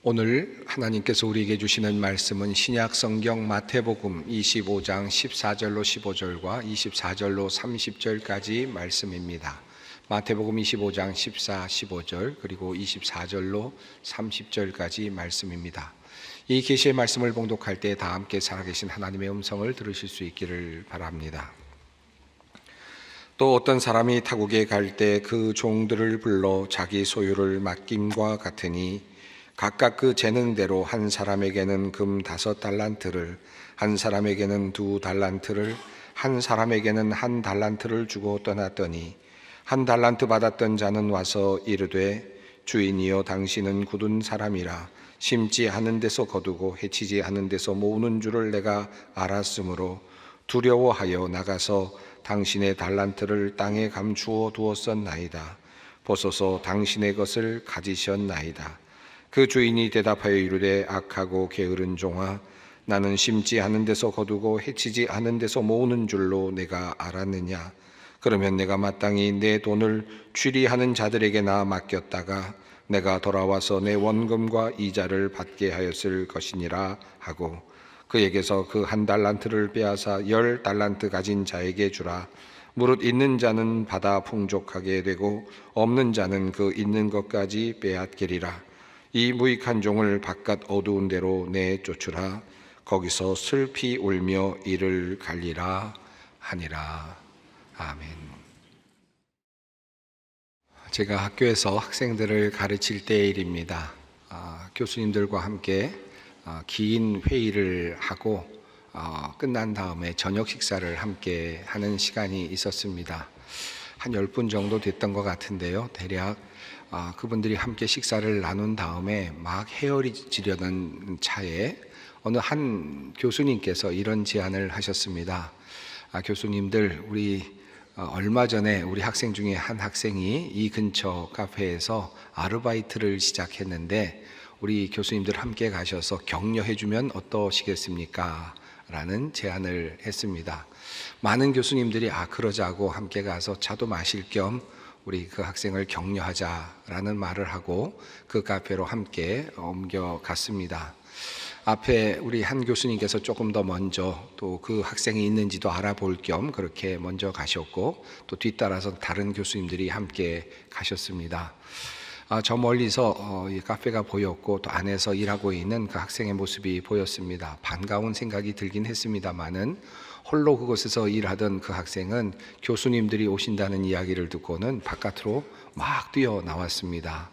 오늘 하나님께서 우리에게 주시는 말씀은 신약 성경 마태복음 25장 14절로 15절과 24절로 30절까지 말씀입니다. 마태복음 25장 14, 15절 그리고 24절로 30절까지 말씀입니다. 이 계시의 말씀을 봉독할 때 다 함께 살아계신 하나님의 음성을 들으실 수 있기를 바랍니다. 또 어떤 사람이 타국에 갈 때 그 종들을 불러 자기 소유를 맡김과 같으니 각각 그 재능대로 한 사람에게는 금 5달란트를, 한 사람에게는 2달란트를, 한 사람에게는 1달란트를 주고 떠났더니 1달란트 받았던 자는 와서 이르되 주인이여 당신은 굳은 사람이라 심지 않은 데서 거두고 해치지 않은 데서 모으는 줄을 내가 알았으므로 두려워하여 나가서 당신의 달란트를 땅에 감추어 두었었나이다. 보소서 당신의 것을 가지셨나이다. 그 주인이 대답하여 이르되 악하고 게으른 종아, 나는 심지 않은 데서 거두고 해치지 않은 데서 모으는 줄로 내가 알았느냐. 그러면 내가 마땅히 내 돈을 취리하는 자들에게나 맡겼다가 내가 돌아와서 내 원금과 이자를 받게 하였을 것이니라 하고 그에게서 그 1달란트를 빼앗아 10달란트 가진 자에게 주라. 무릇 있는 자는 받아 풍족하게 되고 없는 자는 그 있는 것까지 빼앗기리라. 이 무익한 종을 바깥 어두운 데로 내쫓으라. 거기서 슬피 울며 이를 갈리라 하니라. 아멘. 제가 학교에서 학생들을 가르칠 때의 일입니다. 교수님들과 함께 긴 회의를 하고 끝난 다음에 저녁 식사를 함께 하는 시간이 있었습니다. 한 10분 정도 됐던 것 같은데요. 대략 그분들이 함께 식사를 나눈 다음에 막 헤어지려는 차에 어느 한 교수님께서 이런 제안을 하셨습니다. 교수님들, 우리 얼마 전에 우리 학생 중에 한 학생이 이 근처 카페에서 아르바이트를 시작했는데 우리 교수님들 함께 가셔서 격려해주면 어떠시겠습니까? 라는 제안을 했습니다. 많은 교수님들이 그러자고 함께 가서 차도 마실 겸 우리 그 학생을 격려하자라는 말을 하고 그 카페로 함께 옮겨갔습니다. 앞에 우리 한 교수님께서 조금 더 먼저 또 그 학생이 있는지도 알아볼 겸 그렇게 먼저 가셨고 또 뒤따라서 다른 교수님들이 함께 가셨습니다. 저 멀리서 이 카페가 보였고 또 안에서 일하고 있는 그 학생의 모습이 보였습니다. 반가운 생각이 들긴 했습니다마는 홀로 그곳에서 일하던 그 학생은 교수님들이 오신다는 이야기를 듣고는 바깥으로 막 뛰어나왔습니다.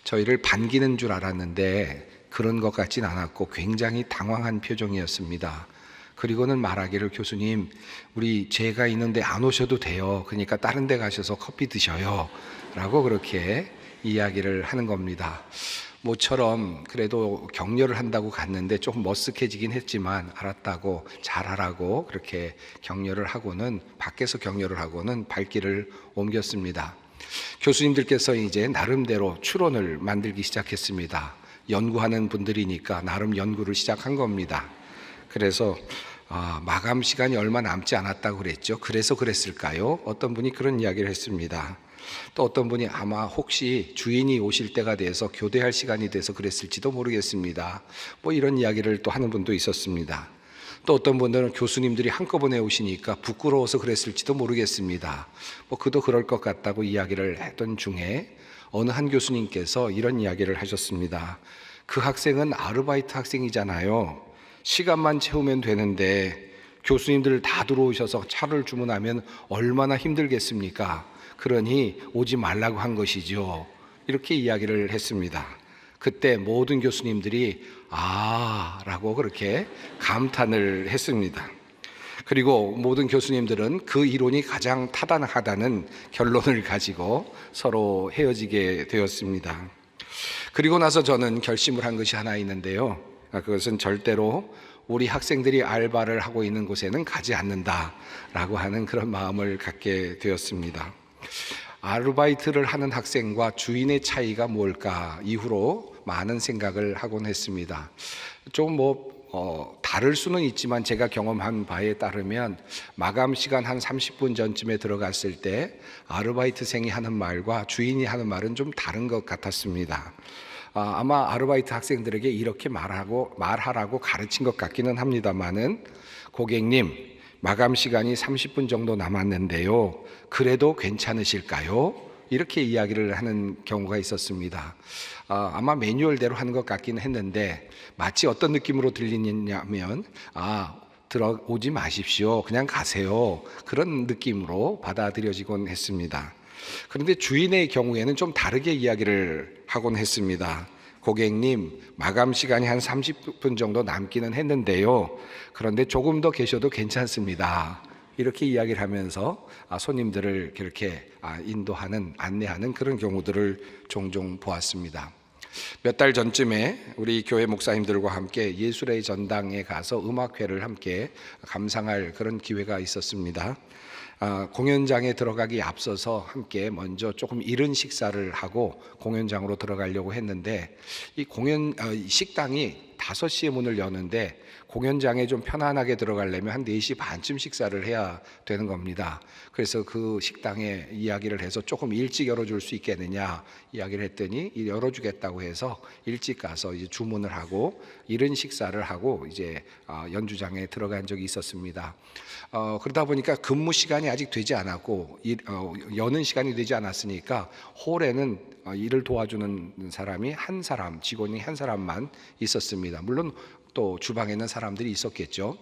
저희를 반기는 줄 알았는데 그런 것 같진 않았고 굉장히 당황한 표정이었습니다. 그리고는 말하기를 교수님, 우리 제가 있는데 안 오셔도 돼요. 그러니까 다른 데 가셔서 커피 드셔요. 라고 그렇게 이야기를 하는 겁니다. 모처럼 그래도 격려를 한다고 갔는데 조금 머쓱해지긴 했지만 알았다고 잘하라고 그렇게 격려를 하고는 밖에서 격려를 하고는 발길을 옮겼습니다. 교수님들께서 이제 나름대로 추론을 만들기 시작했습니다. 연구하는 분들이니까 나름 연구를 시작한 겁니다. 그래서 마감 시간이 얼마 남지 않았다고 그랬죠. 그래서 그랬을까요? 어떤 분이 그런 이야기를 했습니다. 또 어떤 분이 아마 혹시 주인이 오실 때가 돼서 교대할 시간이 돼서 그랬을지도 모르겠습니다. 이런 이야기를 또 하는 분도 있었습니다. 또 어떤 분들은 교수님들이 한꺼번에 오시니까 부끄러워서 그랬을지도 모르겠습니다. 그도 그럴 것 같다고 이야기를 했던 중에 어느 한 교수님께서 이런 이야기를 하셨습니다. 그 학생은 아르바이트 학생이잖아요. 시간만 채우면 되는데 교수님들 다 들어오셔서 차를 주문하면 얼마나 힘들겠습니까? 그러니 오지 말라고 한 것이죠. 이렇게 이야기를 했습니다. 그때 모든 교수님들이 라고 그렇게 감탄을 했습니다. 그리고 모든 교수님들은 그 이론이 가장 타당하다는 결론을 가지고 서로 헤어지게 되었습니다. 그리고 나서 저는 결심을 한 것이 하나 있는데요. 그것은 절대로 우리 학생들이 알바를 하고 있는 곳에는 가지 않는다라고 하는 그런 마음을 갖게 되었습니다. 아르바이트를 하는 학생과 주인의 차이가 뭘까 이후로 많은 생각을 하곤 했습니다. 좀 다를 수는 있지만 제가 경험한 바에 따르면 마감 시간 한 30분 전쯤에 들어갔을 때 아르바이트생이 하는 말과 주인이 하는 말은 좀 다른 것 같았습니다. 아마 아르바이트 학생들에게 이렇게 말하라고 가르친 것 같기는 합니다만은, 고객님, 마감 시간이 30분 정도 남았는데요, 그래도 괜찮으실까요? 이렇게 이야기를 하는 경우가 있었습니다. 아마 매뉴얼대로 하는 것 같긴 했는데, 마치 어떤 느낌으로 들리냐면, 들어오지 마십시오, 그냥 가세요, 그런 느낌으로 받아들여지곤 했습니다. 그런데 주인의 경우에는 좀 다르게 이야기를 하곤 했습니다. 고객님, 마감 시간이 한 30분 정도 남기는 했는데요, 그런데 조금 더 계셔도 괜찮습니다. 이렇게 이야기를 하면서 손님들을 그렇게 안내하는 그런 경우들을 종종 보았습니다. 몇 달 전쯤에 우리 교회 목사님들과 함께 예술의 전당에 가서 음악회를 함께 감상할 그런 기회가 있었습니다. 공연장에 들어가기 앞서서 함께 먼저 조금 이른 식사를 하고 공연장으로 들어가려고 했는데, 이 식당이 5시에 문을 여는데 공연장에 좀 편안하게 들어가려면 한 4시 반쯤 식사를 해야 되는 겁니다. 그래서 그 식당에 이야기를 해서 조금 일찍 열어줄 수 있겠느냐 이야기를 했더니 열어주겠다고 해서 일찍 가서 이제 주문을 하고 이른 식사를 하고 이제 연주장에 들어간 적이 있었습니다. 그러다 보니까 근무 시간이 아직 되지 않았고 여는 시간이 되지 않았으니까 홀에는 일을 도와주는 사람이 직원이 한 사람만 있었습니다. 물론 또 주방에는 사람들이 있었겠죠.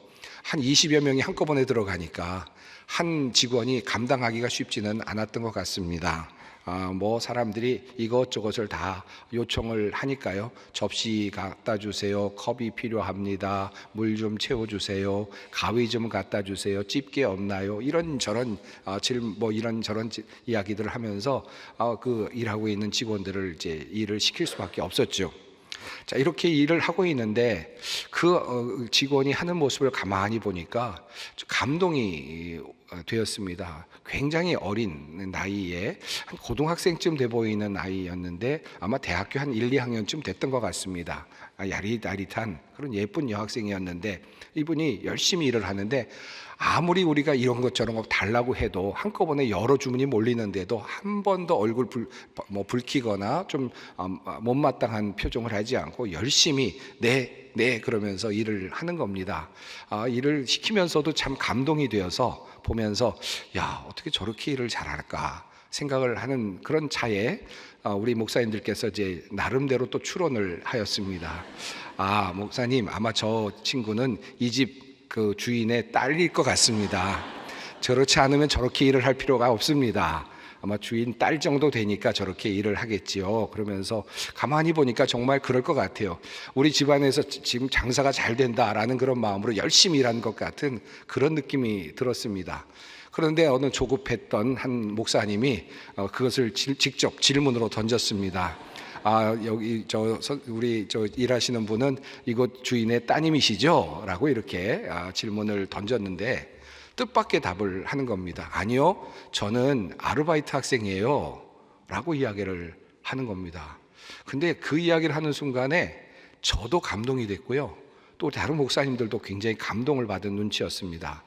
한 20여 명이 한꺼번에 들어가니까 한 직원이 감당하기가 쉽지는 않았던 것 같습니다. 사람들이 이것저것을 다 요청을 하니까요. 접시 갖다 주세요, 컵이 필요합니다, 물 좀 채워주세요, 가위 좀 갖다 주세요, 집게 없나요, 이런저런 이야기들을 하면서 그 일하고 있는 직원들을 이제 일을 시킬 수밖에 없었죠. 자, 이렇게 일을 하고 있는데 그 직원이 하는 모습을 가만히 보니까 감동이 되었습니다. 굉장히 어린 나이에 한 고등학생쯤 돼 보이는 아이였는데 아마 대학교 한 1, 2학년쯤 됐던 것 같습니다. 야릿야릿한 그런 예쁜 여학생이었는데 이분이 열심히 일을 하는데, 아무리 우리가 이런 것처럼 달라고 해도 한꺼번에 여러 주문이 몰리는데도 한 번도 얼굴 붉히거나 좀 못마땅한 표정을 하지 않고 열심히 네 그러면서 일을 하는 겁니다. 일을 시키면서도 참 감동이 되어서 보면서 어떻게 저렇게 일을 잘할까 생각을 하는 그런 차에 우리 목사님들께서 이제 나름대로 또 추론을 하였습니다. 목사님, 아마 저 친구는 이 집 그 주인의 딸일 것 같습니다. 저렇지 않으면 저렇게 일을 할 필요가 없습니다. 아마 주인 딸 정도 되니까 저렇게 일을 하겠지요. 그러면서 가만히 보니까 정말 그럴 것 같아요. 우리 집안에서 지금 장사가 잘 된다라는 그런 마음으로 열심히 일하는 것 같은 그런 느낌이 들었습니다. 그런데 어느 조급했던 한 목사님이 그것을 직접 질문으로 던졌습니다. 우리 일하시는 분은 이곳 주인의 따님이시죠? 라고 이렇게 질문을 던졌는데 뜻밖의 답을 하는 겁니다. 아니요, 저는 아르바이트 학생이에요 라고 이야기를 하는 겁니다. 근데 그 이야기를 하는 순간에 저도 감동이 됐고요, 또 다른 목사님들도 굉장히 감동을 받은 눈치였습니다.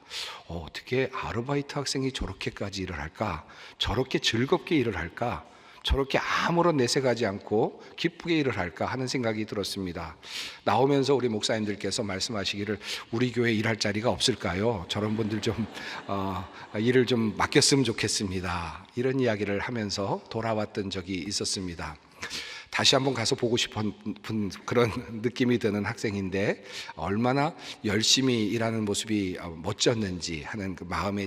어떻게 아르바이트 학생이 저렇게까지 일을 할까? 저렇게 즐겁게 일을 할까? 저렇게 아무런 내색하지 않고 기쁘게 일을 할까 하는 생각이 들었습니다. 나오면서 우리 목사님들께서 말씀하시기를 우리 교회 일할 자리가 없을까요? 저런 분들 좀 일을 좀 맡겼으면 좋겠습니다. 이런 이야기를 하면서 돌아왔던 적이 있었습니다. 다시 한번 가서 보고 싶은 그런 느낌이 드는 학생인데 얼마나 열심히 일하는 모습이 멋졌는지 하는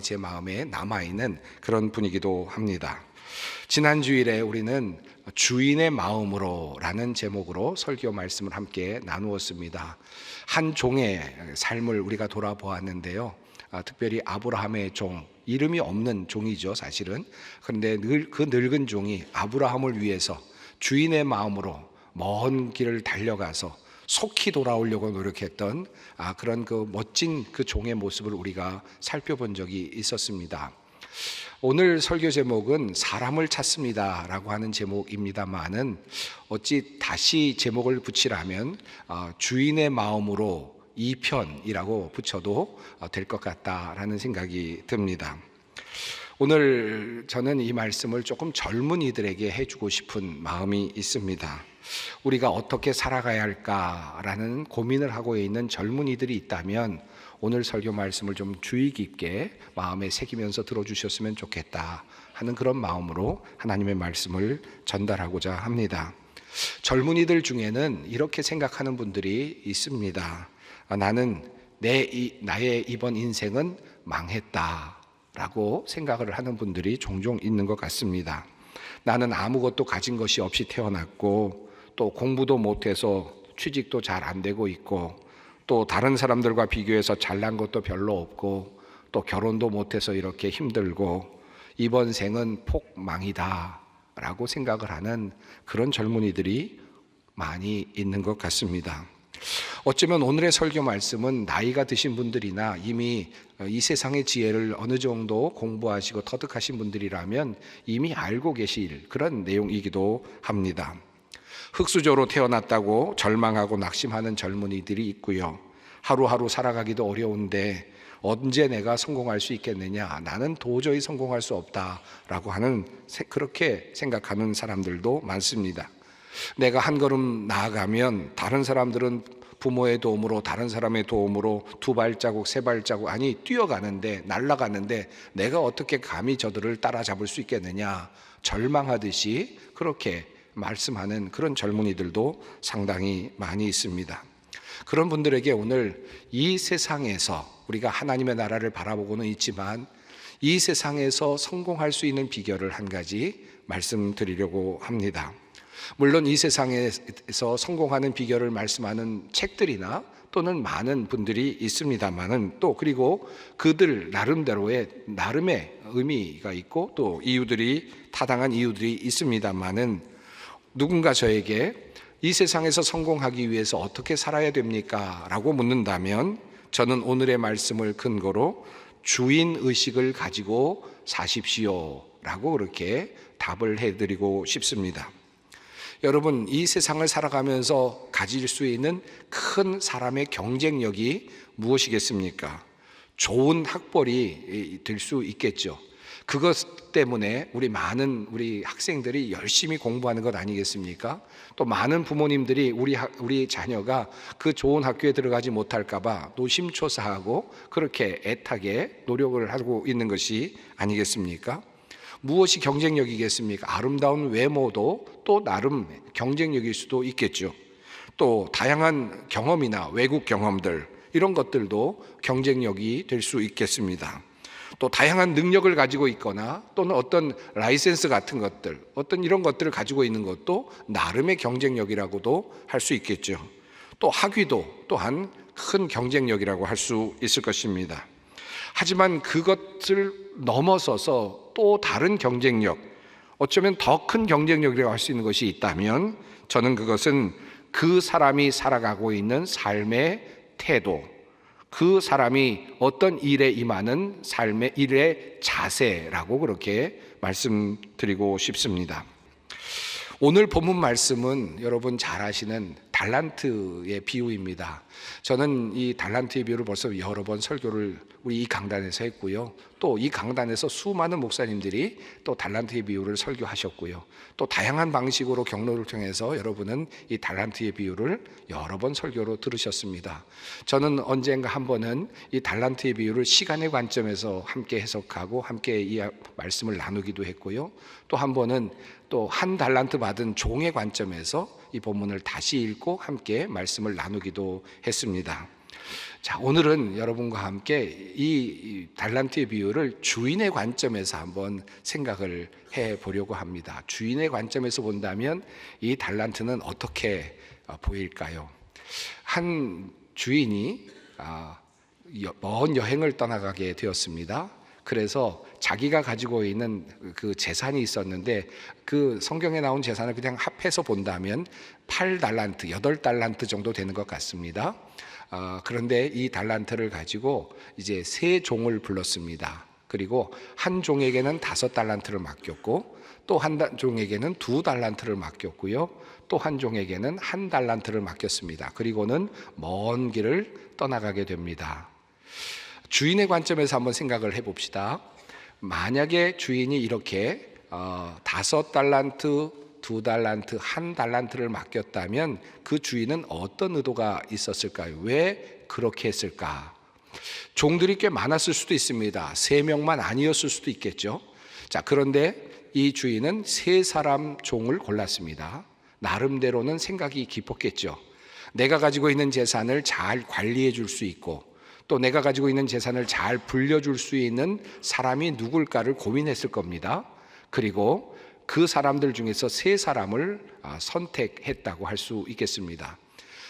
제 마음에 남아있는 그런 분이기도 합니다. 지난 주일에 우리는 주인의 마음으로 라는 제목으로 설교 말씀을 함께 나누었습니다. 한 종의 삶을 우리가 돌아보았는데요, 특별히 아브라함의 종, 이름이 없는 종이죠 사실은. 그런데 그 늙은 종이 아브라함을 위해서 주인의 마음으로 먼 길을 달려가서 속히 돌아오려고 노력했던 그런 그 멋진 그 종의 모습을 우리가 살펴본 적이 있었습니다. 오늘 설교 제목은 사람을 찾습니다 라고 하는 제목입니다만은 어찌 다시 제목을 붙이라면 주인의 마음으로 2편이라고 붙여도 될 것 같다라는 생각이 듭니다. 오늘 저는 이 말씀을 조금 젊은이들에게 해주고 싶은 마음이 있습니다. 우리가 어떻게 살아가야 할까라는 고민을 하고 있는 젊은이들이 있다면 오늘 설교 말씀을 좀 주의 깊게 마음에 새기면서 들어주셨으면 좋겠다 하는 그런 마음으로 하나님의 말씀을 전달하고자 합니다. 젊은이들 중에는 이렇게 생각하는 분들이 있습니다. 나는 나의 이번 인생은 망했다 라고 생각을 하는 분들이 종종 있는 것 같습니다. 나는 아무것도 가진 것이 없이 태어났고, 또 공부도 못해서 취직도 잘 안 되고 있고, 또 다른 사람들과 비교해서 잘난 것도 별로 없고, 또 결혼도 못해서 이렇게 힘들고, 이번 생은 폭망이다 라고 생각을 하는 그런 젊은이들이 많이 있는 것 같습니다. 어쩌면 오늘의 설교 말씀은 나이가 드신 분들이나 이미 이 세상의 지혜를 어느 정도 공부하시고 터득하신 분들이라면 이미 알고 계실 그런 내용이기도 합니다. 흙수저로 태어났다고 절망하고 낙심하는 젊은이들이 있고요. 하루하루 살아가기도 어려운데 언제 내가 성공할 수 있겠느냐, 나는 도저히 성공할 수 없다라고 하는, 그렇게 생각하는 사람들도 많습니다. 내가 한 걸음 나아가면 다른 사람들은 부모의 도움으로, 다른 사람의 도움으로 두 발자국, 세 발자국, 아니 뛰어가는데, 날아가는데 내가 어떻게 감히 저들을 따라잡을 수 있겠느냐, 절망하듯이 그렇게 말씀하는 그런 젊은이들도 상당히 많이 있습니다. 그런 분들에게 오늘 이 세상에서 우리가 하나님의 나라를 바라보고는 있지만 이 세상에서 성공할 수 있는 비결을 한 가지 말씀드리려고 합니다. 물론 이 세상에서 성공하는 비결을 말씀하는 책들이나 또는 많은 분들이 있습니다만은, 또 그리고 그들 나름대로의 의미가 있고 또 이유들이, 타당한 이유들이 있습니다만은, 누군가 저에게 이 세상에서 성공하기 위해서 어떻게 살아야 됩니까? 라고 묻는다면 저는 오늘의 말씀을 근거로 주인 의식을 가지고 사십시오 라고 그렇게 답을 해드리고 싶습니다. 여러분, 이 세상을 살아가면서 가질 수 있는 큰 사람의 경쟁력이 무엇이겠습니까? 좋은 학벌이 될 수 있겠죠. 그것 때문에 우리 학생들이 열심히 공부하는 것 아니겠습니까? 또 많은 부모님들이 우리 자녀가 그 좋은 학교에 들어가지 못할까 봐 노심초사하고 그렇게 애타게 노력을 하고 있는 것이 아니겠습니까? 무엇이 경쟁력이겠습니까? 아름다운 외모도 또 나름 경쟁력일 수도 있겠죠. 또 다양한 경험이나 외국 경험들, 이런 것들도 경쟁력이 될 수 있겠습니다. 또 다양한 능력을 가지고 있거나 또는 어떤 라이센스 같은 것들, 어떤 이런 것들을 가지고 있는 것도 나름의 경쟁력이라고도 할 수 있겠죠. 또 학위도 또한 큰 경쟁력이라고 할 수 있을 것입니다. 하지만 그것을 넘어서서 또 다른 경쟁력, 어쩌면 더 큰 경쟁력이라고 할 수 있는 것이 있다면 저는 그것은 그 사람이 살아가고 있는 삶의 태도, 그 사람이 어떤 일에 임하는 삶의 일의 자세라고 그렇게 말씀드리고 싶습니다. 오늘 본문 말씀은 여러분 잘 아시는 달란트의 비유입니다. 저는 이 달란트의 비유를 벌써 여러 번 설교를 우리 이 강단에서 했고요. 또 이 강단에서 수많은 목사님들이 또 달란트의 비유를 설교하셨고요. 또 다양한 방식으로 경로를 통해서 여러분은 이 달란트의 비유를 여러 번 설교로 들으셨습니다. 저는 언젠가 한 번은 이 달란트의 비유를 시간의 관점에서 함께 해석하고 함께 이 말씀을 나누기도 했고요. 또 한 번은 또 한 달란트 받은 종의 관점에서 이 본문을 다시 읽고 함께 말씀을 나누기도 했습니다. 자, 오늘은 여러분과 함께 이 달란트의 비유를 주인의 관점에서 한번 생각을 해 보려고 합니다. 주인의 관점에서 본다면 이 달란트는 어떻게 보일까요? 한 주인이 먼 여행을 떠나가게 되었습니다. 그래서 자기가 가지고 있는 그 재산이 있었는데, 그 성경에 나온 재산을 그냥 합해서 본다면 8달란트, 8달란트 정도 되는 것 같습니다. 그런데 이 달란트를 가지고 이제 세 종을 불렀습니다. 그리고 한 종에게는 5달란트를 맡겼고, 또 한 종에게는 2달란트를 맡겼고요. 또 한 종에게는 1달란트를 맡겼습니다. 그리고는 먼 길을 떠나가게 됩니다. 주인의 관점에서 한번 생각을 해봅시다. 만약에 주인이 이렇게 5달란트, 2달란트, 1달란트를 맡겼다면 그 주인은 어떤 의도가 있었을까요? 왜 그렇게 했을까? 종들이 꽤 많았을 수도 있습니다. 3명만 아니었을 수도 있겠죠. 자, 그런데 이 주인은 3사람 종을 골랐습니다. 나름대로는 생각이 깊었겠죠. 내가 가지고 있는 재산을 잘 관리해 줄 수 있고 또 내가 가지고 있는 재산을 잘 불려줄 수 있는 사람이 누굴까를 고민했을 겁니다. 그리고 그 사람들 중에서 3사람을 선택했다고 할 수 있겠습니다.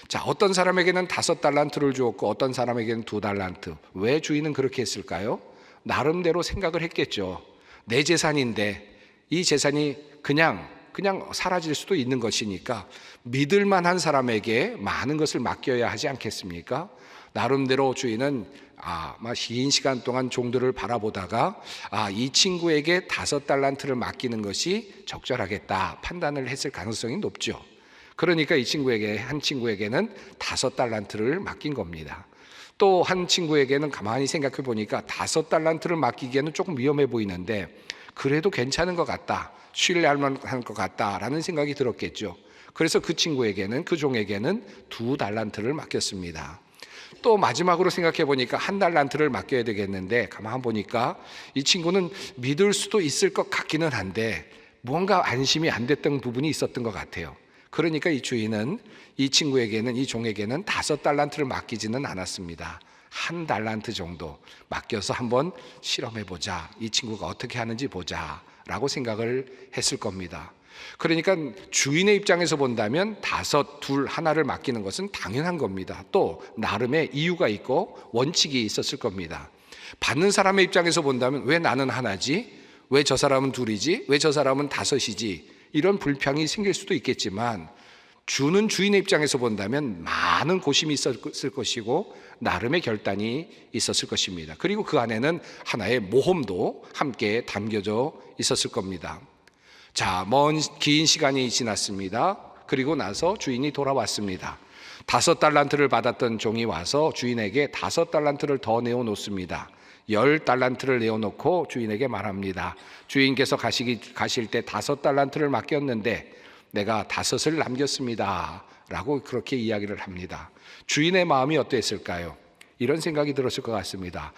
자, 어떤 사람에게는 5달란트를 주었고 어떤 사람에게는 2달란트. 왜 주인은 그렇게 했을까요? 나름대로 생각을 했겠죠. 내 재산인데 이 재산이 그냥 사라질 수도 있는 것이니까 믿을 만한 사람에게 많은 것을 맡겨야 하지 않겠습니까? 나름대로 주인은 긴 시간 동안 종들을 바라보다가 이 친구에게 5달란트를 맡기는 것이 적절하겠다 판단을 했을 가능성이 높죠. 그러니까 한 친구에게는 5달란트를 맡긴 겁니다. 또 한 친구에게는 가만히 생각해 보니까 5달란트를 맡기기에는 조금 위험해 보이는데 그래도 괜찮은 것 같다, 신뢰할 만한 것 같다라는 생각이 들었겠죠. 그래서 그 종에게는 2달란트를 맡겼습니다. 또 마지막으로 생각해 보니까 1달란트를 맡겨야 되겠는데 가만 보니까 이 친구는 믿을 수도 있을 것 같기는 한데 뭔가 안심이 안 됐던 부분이 있었던 것 같아요. 그러니까 이 주인은 이 종에게는 5달란트를 맡기지는 않았습니다. 1달란트 정도 맡겨서 한번 실험해 보자, 이 친구가 어떻게 하는지 보자 라고 생각을 했을 겁니다. 그러니까 주인의 입장에서 본다면 5, 2, 1를 맡기는 것은 당연한 겁니다. 또 나름의 이유가 있고 원칙이 있었을 겁니다. 받는 사람의 입장에서 본다면 왜 나는 1지? 왜 저 사람은 2이지? 왜 저 사람은 5이지? 이런 불평이 생길 수도 있겠지만 주는 주인의 입장에서 본다면 많은 고심이 있었을 것이고 나름의 결단이 있었을 것입니다. 그리고 그 안에는 하나의 모험도 함께 담겨져 있었을 겁니다. 자, 긴 시간이 지났습니다. 그리고 나서 주인이 돌아왔습니다. 5달란트를 받았던 종이 와서 주인에게 5달란트를 더 내어놓습니다. 10달란트를 내어놓고 주인에게 말합니다. 주인께서 가실 때 5달란트를 맡겼는데 내가 5을 남겼습니다 라고 그렇게 이야기를 합니다. 주인의 마음이 어땠을까요? 이런 생각이 들었을 것 같습니다.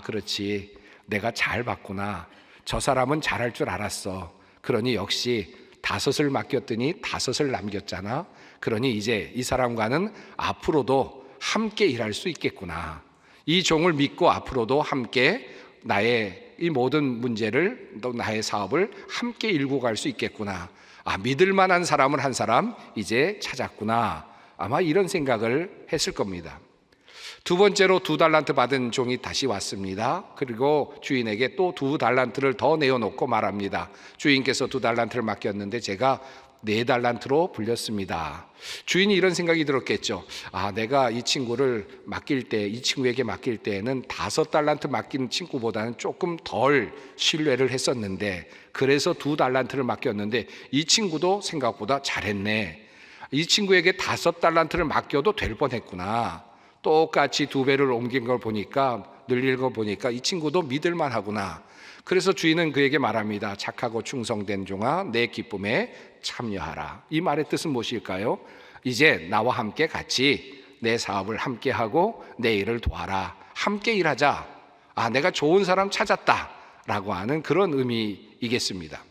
그렇지, 내가 잘 봤구나. 저 사람은 잘할 줄 알았어. 그러니 역시 5을 맡겼더니 5을 남겼잖아. 그러니 이제 이 사람과는 앞으로도 함께 일할 수 있겠구나. 이 종을 믿고 앞으로도 함께 나의 이 모든 문제를, 또 나의 사업을 함께 일구 갈 수 있겠구나. 믿을 만한 사람을 한 사람 이제 찾았구나. 아마 이런 생각을 했을 겁니다. 두 번째로 2달란트 받은 종이 다시 왔습니다. 그리고 주인에게 또 2달란트를 더 내어놓고 말합니다. 주인께서 2달란트를 맡겼는데 제가 4달란트로 불렸습니다. 주인이 이런 생각이 들었겠죠. 내가 이 친구에게 맡길 때에는 5달란트 맡긴 친구보다는 조금 덜 신뢰를 했었는데 그래서 2달란트를 맡겼는데 이 친구도 생각보다 잘했네. 이 친구에게 5달란트를 맡겨도 될 뻔했구나. 똑같이 2배를 옮긴 걸 보니까, 늘린 걸 보니까 이 친구도 믿을만 하구나. 그래서 주인은 그에게 말합니다. 착하고 충성된 종아, 내 기쁨에 참여하라. 이 말의 뜻은 무엇일까요? 이제 나와 함께 같이 내 사업을 함께 하고 내 일을 도와라. 함께 일하자. 내가 좋은 사람 찾았다 라고 하는 그런 의미이겠습니다.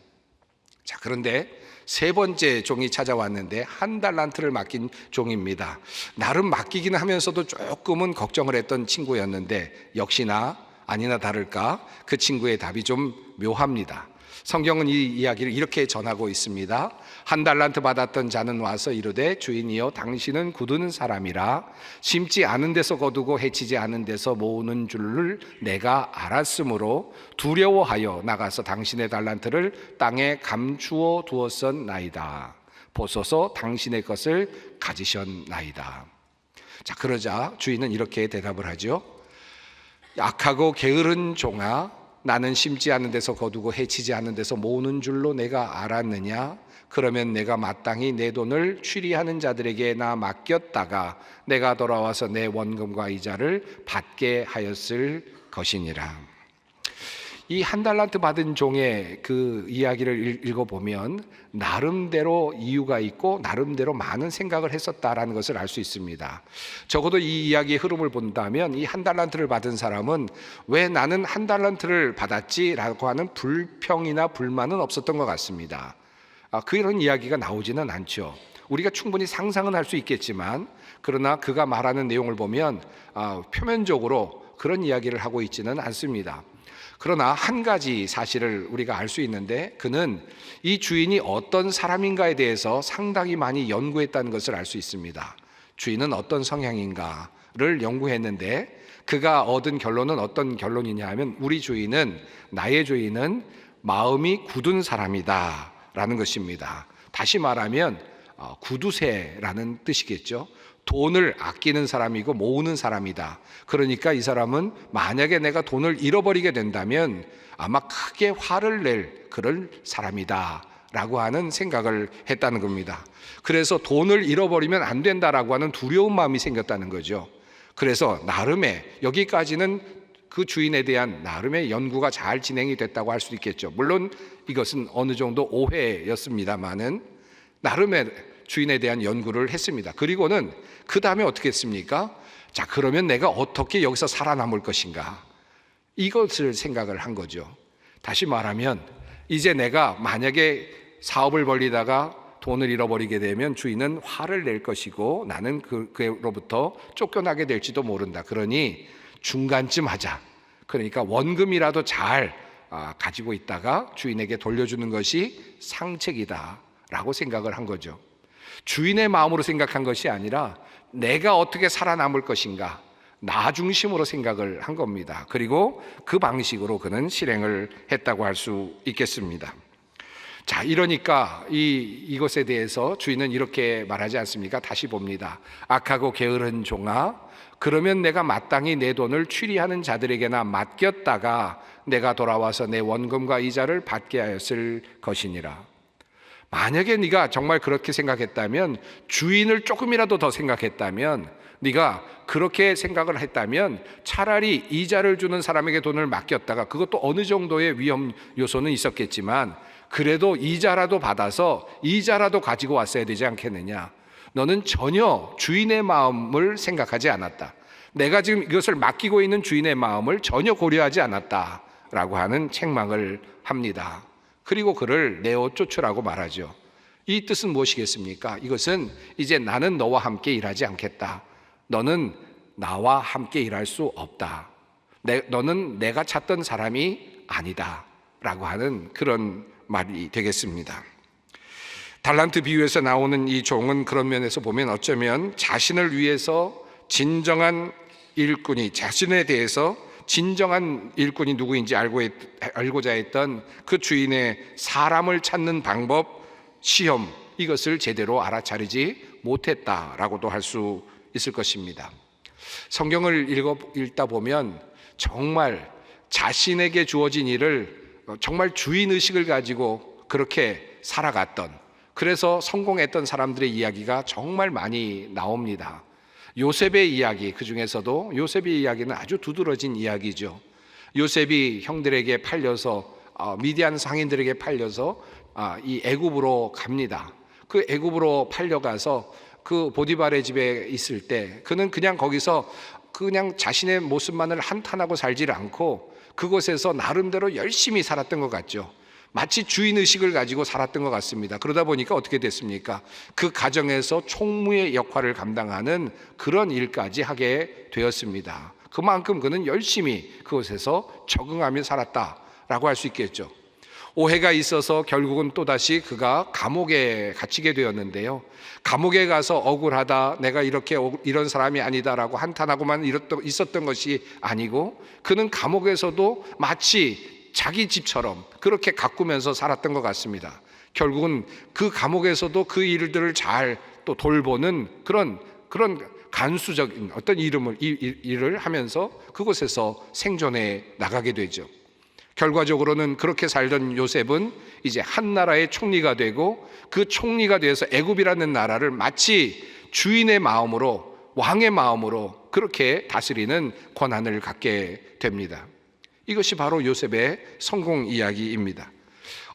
자, 그런데 세 번째 종이 찾아왔는데 1달란트를 맡긴 종입니다. 나름 맡기기는 하면서도 조금은 걱정을 했던 친구였는데 역시나 아니나 다를까 그 친구의 답이 좀 묘합니다. 성경은 이 이야기를 이렇게 전하고 있습니다. 1달란트 받았던 자는 와서 이르되 주인이여 당신은 거두는 사람이라 심지 않은 데서 거두고 해치지 않은 데서 모으는 줄을 내가 알았으므로 두려워하여 나가서 당신의 달란트를 땅에 감추어 두었었나이다. 보소서 당신의 것을 가지셨나이다. 자, 그러자 주인은 이렇게 대답을 하죠. 악하고 게으른 종아, 나는 심지 않은 데서 거두고 해치지 않은 데서 모으는 줄로 내가 알았느냐? 그러면 내가 마땅히 내 돈을 취리하는 자들에게 나 맡겼다가 내가 돌아와서 내 원금과 이자를 받게 하였을 것이니라. 이 한 달란트 받은 종의 그 이야기를 읽어보면 나름대로 이유가 있고 나름대로 많은 생각을 했었다라는 것을 알 수 있습니다. 적어도 이 이야기의 흐름을 본다면 이 한 달란트를 받은 사람은 왜 나는 한 달란트를 받았지라고 하는 불평이나 불만은 없었던 것 같습니다. 그런 이야기가 나오지는 않죠. 우리가 충분히 상상은 할 수 있겠지만 그러나 그가 말하는 내용을 보면 표면적으로 그런 이야기를 하고 있지는 않습니다. 그러나 한 가지 사실을 우리가 알 수 있는데 그는 이 주인이 어떤 사람인가에 대해서 상당히 많이 연구했다는 것을 알 수 있습니다. 주인은 어떤 성향인가를 연구했는데 그가 얻은 결론은 어떤 결론이냐 하면 나의 주인은 마음이 굳은 사람이다 라는 것입니다. 다시 말하면 구두쇠라는 뜻이겠죠. 돈을 아끼는 사람이고 모으는 사람이다. 그러니까 이 사람은 만약에 내가 돈을 잃어버리게 된다면 아마 크게 화를 낼 그럴 사람이다 라고 하는 생각을 했다는 겁니다. 그래서 돈을 잃어버리면 안 된다라고 하는 두려운 마음이 생겼다는 거죠. 그래서 나름의 여기까지는 그 주인에 대한 나름의 연구가 잘 진행이 됐다고 할 수 있겠죠. 물론 이것은 어느 정도 오해였습니다만은 나름의 주인에 대한 연구를 했습니다. 그리고는 그 다음에 어떻게 했습니까? 자, 그러면 내가 어떻게 여기서 살아남을 것인가? 이것을 생각을 한 거죠. 다시 말하면 이제 내가 만약에 사업을 벌리다가 돈을 잃어버리게 되면 주인은 화를 낼 것이고 나는 그로부터 쫓겨나게 될지도 모른다. 그러니 중간쯤 하자. 그러니까 원금이라도 잘 가지고 있다가 주인에게 돌려주는 것이 상책이다 라고 생각을 한 거죠. 주인의 마음으로 생각한 것이 아니라 내가 어떻게 살아남을 것인가, 나 중심으로 생각을 한 겁니다. 그리고 그 방식으로 그는 실행을 했다고 할 수 있겠습니다. 자, 이러니까 이것에 대해서 주인은 이렇게 말하지 않습니까? 다시 봅니다. 악하고 게으른 종아, 그러면 내가 마땅히 내 돈을 취리하는 자들에게나 맡겼다가 내가 돌아와서 내 원금과 이자를 받게 하였을 것이니라. 만약에 네가 정말 그렇게 생각했다면, 주인을 조금이라도 더 생각했다면, 네가 그렇게 생각을 했다면 차라리 이자를 주는 사람에게 돈을 맡겼다가, 그것도 어느 정도의 위험 요소는 있었겠지만 그래도 이자라도 받아서 이자라도 가지고 왔어야 되지 않겠느냐. 너는 전혀 주인의 마음을 생각하지 않았다. 내가 지금 이것을 맡기고 있는 주인의 마음을 전혀 고려하지 않았다라고 하는 책망을 합니다. 그리고 그를 내어 쫓으라고 말하죠. 이 뜻은 무엇이겠습니까? 이것은 이제 나는 너와 함께 일하지 않겠다. 너는 나와 함께 일할 수 없다. 너는 내가 찾던 사람이 아니다 라고 하는 그런 말이 되겠습니다. 달란트 비유에서 나오는 이 종은 그런 면에서 보면 어쩌면 자신을 위해서 진정한 일꾼이, 자신에 대해서 진정한 일꾼이 누구인지 알고자 했던 그 주인의 사람을 찾는 방법, 시험, 이것을 제대로 알아차리지 못했다라고도 할 수 있을 것입니다. 성경을 읽다 보면 정말 자신에게 주어진 일을 정말 주인의식을 가지고 그렇게 살아갔던, 그래서 성공했던 사람들의 이야기가 정말 많이 나옵니다. 요셉의 이야기, 그 중에서도 요셉의 이야기는 아주 두드러진 이야기죠. 요셉이 형들에게 팔려서 미디안 상인들에게 팔려서 이 애굽으로 갑니다. 그 애굽으로 팔려가서 그 보디발의 집에 있을 때 그는 그냥 거기서 그냥 자신의 모습만을 한탄하고 살지를 않고 그곳에서 나름대로 열심히 살았던 것 같죠. 마치 주인의식을 가지고 살았던 것 같습니다. 그러다 보니까 어떻게 됐습니까? 그 가정에서 총무의 역할을 감당하는 그런 일까지 하게 되었습니다. 그만큼 그는 열심히 그곳에서 적응하며 살았다라고 할 수 있겠죠. 오해가 있어서 결국은 또다시 그가 감옥에 갇히게 되었는데요. 감옥에 가서 억울하다, 내가 이런 사람이 아니다라고 한탄하고만 있었던 것이 아니고 그는 감옥에서도 마치 자기 집처럼 그렇게 가꾸면서 살았던 것 같습니다. 결국은 그 감옥에서도 그 일들을 잘 또 돌보는 그런 간수적인 어떤 일을 하면서 그곳에서 생존해 나가게 되죠. 결과적으로는 그렇게 살던 요셉은 이제 한 나라의 총리가 되고 그 총리가 되어서 애굽이라는 나라를 마치 주인의 마음으로, 왕의 마음으로 그렇게 다스리는 권한을 갖게 됩니다. 이것이 바로 요셉의 성공 이야기입니다.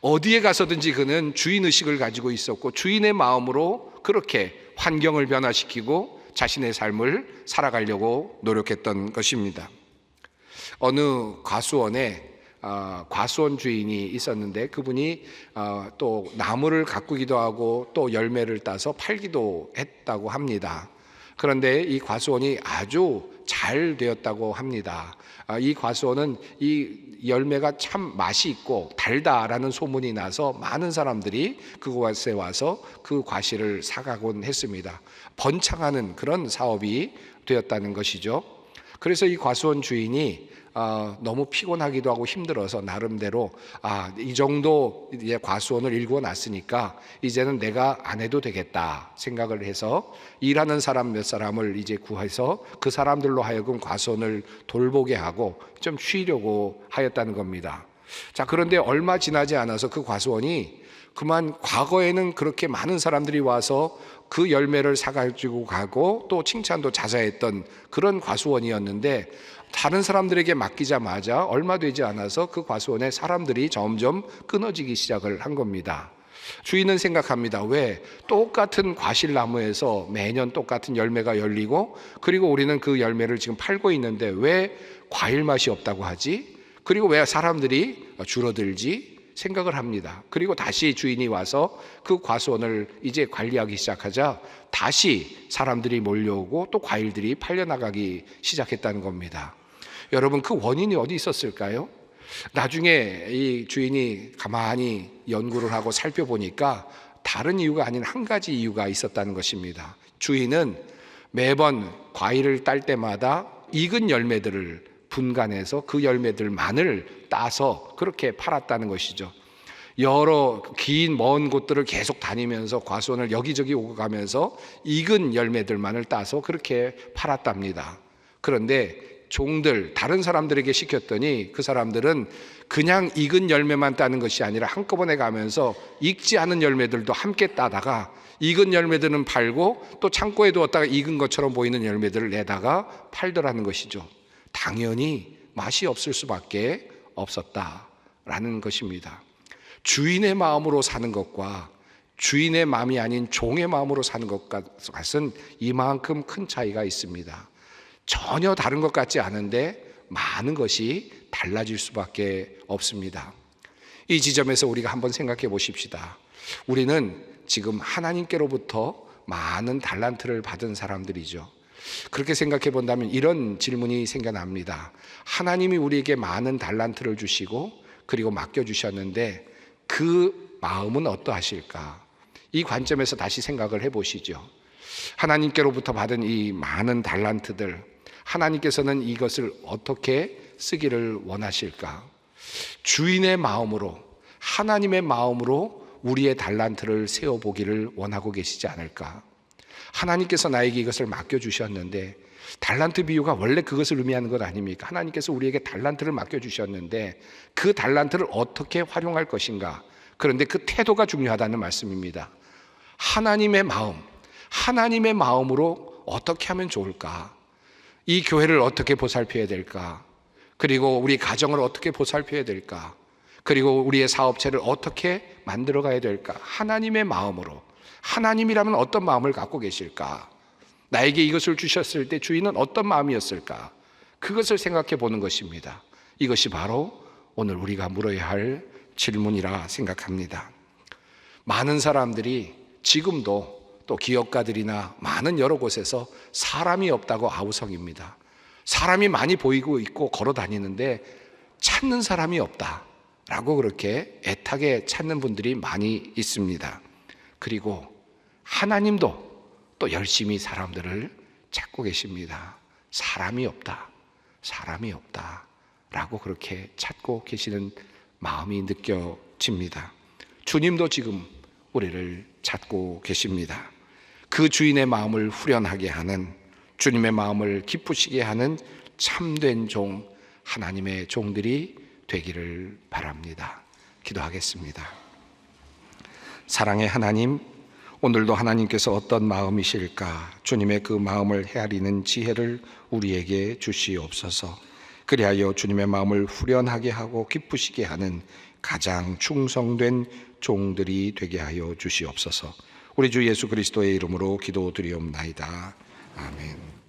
어디에 가서든지 그는 주인의식을 가지고 있었고 주인의 마음으로 그렇게 환경을 변화시키고 자신의 삶을 살아가려고 노력했던 것입니다. 어느 과수원에 과수원 주인이 있었는데 그분이 또 나무를 가꾸기도 하고 또 열매를 따서 팔기도 했다고 합니다. 그런데 이 과수원이 아주 잘 되었다고 합니다. 이 과수원은 이 열매가 참 맛이 있고 달다라는 소문이 나서 많은 사람들이 그곳에 와서 그 과실을 사가곤 했습니다. 번창하는 그런 사업이 되었다는 것이죠. 그래서 이 과수원 주인이 너무 피곤하기도 하고 힘들어서 나름대로 이 정도 이제 과수원을 일구어 놨으니까 이제는 내가 안 해도 되겠다 생각을 해서 일하는 사람 몇 사람을 이제 구해서 그 사람들로 하여금 과수원을 돌보게 하고 좀 쉬려고 하였다는 겁니다. 자, 그런데 얼마 지나지 않아서 그 과수원이 그만 과거에는 그렇게 많은 사람들이 와서 그 열매를 사가지고 가고 또 칭찬도 자자했던 그런 과수원이었는데 다른 사람들에게 맡기자마자 얼마 되지 않아서 그 과수원에 사람들이 점점 끊어지기 시작을 한 겁니다. 주인은 생각합니다. 왜 똑같은 과실나무에서 매년 똑같은 열매가 열리고 그리고 우리는 그 열매를 지금 팔고 있는데 왜 과일 맛이 없다고 하지? 그리고 왜 사람들이 줄어들지? 생각을 합니다. 그리고 다시 주인이 와서 그 과수원을 이제 관리하기 시작하자 다시 사람들이 몰려오고 또 과일들이 팔려나가기 시작했다는 겁니다. 여러분, 그 원인이 어디 있었을까요? 나중에 이 주인이 가만히 연구를 하고 살펴보니까 다른 이유가 아닌 한 가지 이유가 있었다는 것입니다. 주인은 매번 과일을 딸 때마다 익은 열매들을 분간해서 그 열매들만을 따서 그렇게 팔았다는 것이죠. 여러 긴 먼 곳들을 계속 다니면서 과수원을 여기저기 오고 가면서 익은 열매들만을 따서 그렇게 팔았답니다. 그런데 종들, 다른 사람들에게 시켰더니 그 사람들은 그냥 익은 열매만 따는 것이 아니라 한꺼번에 가면서 익지 않은 열매들도 함께 따다가 익은 열매들은 팔고 또 창고에 두었다가 익은 것처럼 보이는 열매들을 내다가 팔더라는 것이죠. 당연히 맛이 없을 수밖에 없었다라는 것입니다. 주인의 마음으로 사는 것과 주인의 마음이 아닌 종의 마음으로 사는 것과는 이만큼 큰 차이가 있습니다. 전혀 다른 것 같지 않은데 많은 것이 달라질 수밖에 없습니다. 이 지점에서 우리가 한번 생각해 보십시다. 우리는 지금 하나님께로부터 많은 달란트를 받은 사람들이죠. 그렇게 생각해 본다면 이런 질문이 생겨납니다. 하나님이 우리에게 많은 달란트를 주시고 그리고 맡겨주셨는데 그 마음은 어떠하실까? 이 관점에서 다시 생각을 해보시죠. 하나님께로부터 받은 이 많은 달란트들, 하나님께서는 이것을 어떻게 쓰기를 원하실까? 주인의 마음으로, 하나님의 마음으로 우리의 달란트를 세워보기를 원하고 계시지 않을까? 하나님께서 나에게 이것을 맡겨주셨는데 달란트 비유가 원래 그것을 의미하는 것 아닙니까? 하나님께서 우리에게 달란트를 맡겨주셨는데 그 달란트를 어떻게 활용할 것인가? 그런데 그 태도가 중요하다는 말씀입니다. 하나님의 마음, 하나님의 마음으로 어떻게 하면 좋을까? 이 교회를 어떻게 보살펴야 될까? 그리고 우리 가정을 어떻게 보살펴야 될까? 그리고 우리의 사업체를 어떻게 만들어 가야 될까? 하나님의 마음으로. 하나님이라면 어떤 마음을 갖고 계실까? 나에게 이것을 주셨을 때 주인은 어떤 마음이었을까? 그것을 생각해 보는 것입니다. 이것이 바로 오늘 우리가 물어야 할 질문이라 생각합니다. 많은 사람들이 지금도 또 기업가들이나 많은 여러 곳에서 사람이 없다고 아우성입니다. 사람이 많이 보이고 있고 걸어 다니는데 찾는 사람이 없다라고 그렇게 애타게 찾는 분들이 많이 있습니다. 그리고 하나님도 또 열심히 사람들을 찾고 계십니다. 사람이 없다, 사람이 없다라고 그렇게 찾고 계시는 마음이 느껴집니다. 주님도 지금 우리를 찾고 계십니다. 그 주인의 마음을 후련하게 하는, 주님의 마음을 기쁘시게 하는 참된 종, 하나님의 종들이 되기를 바랍니다. 기도하겠습니다. 사랑의 하나님, 오늘도 하나님께서 어떤 마음이실까? 주님의 그 마음을 헤아리는 지혜를 우리에게 주시옵소서. 그리하여 주님의 마음을 후련하게 하고 기쁘시게 하는 가장 충성된 종들이 되게 하여 주시옵소서. 우리 주 예수 그리스도의 이름으로 기도드리옵나이다. 아멘.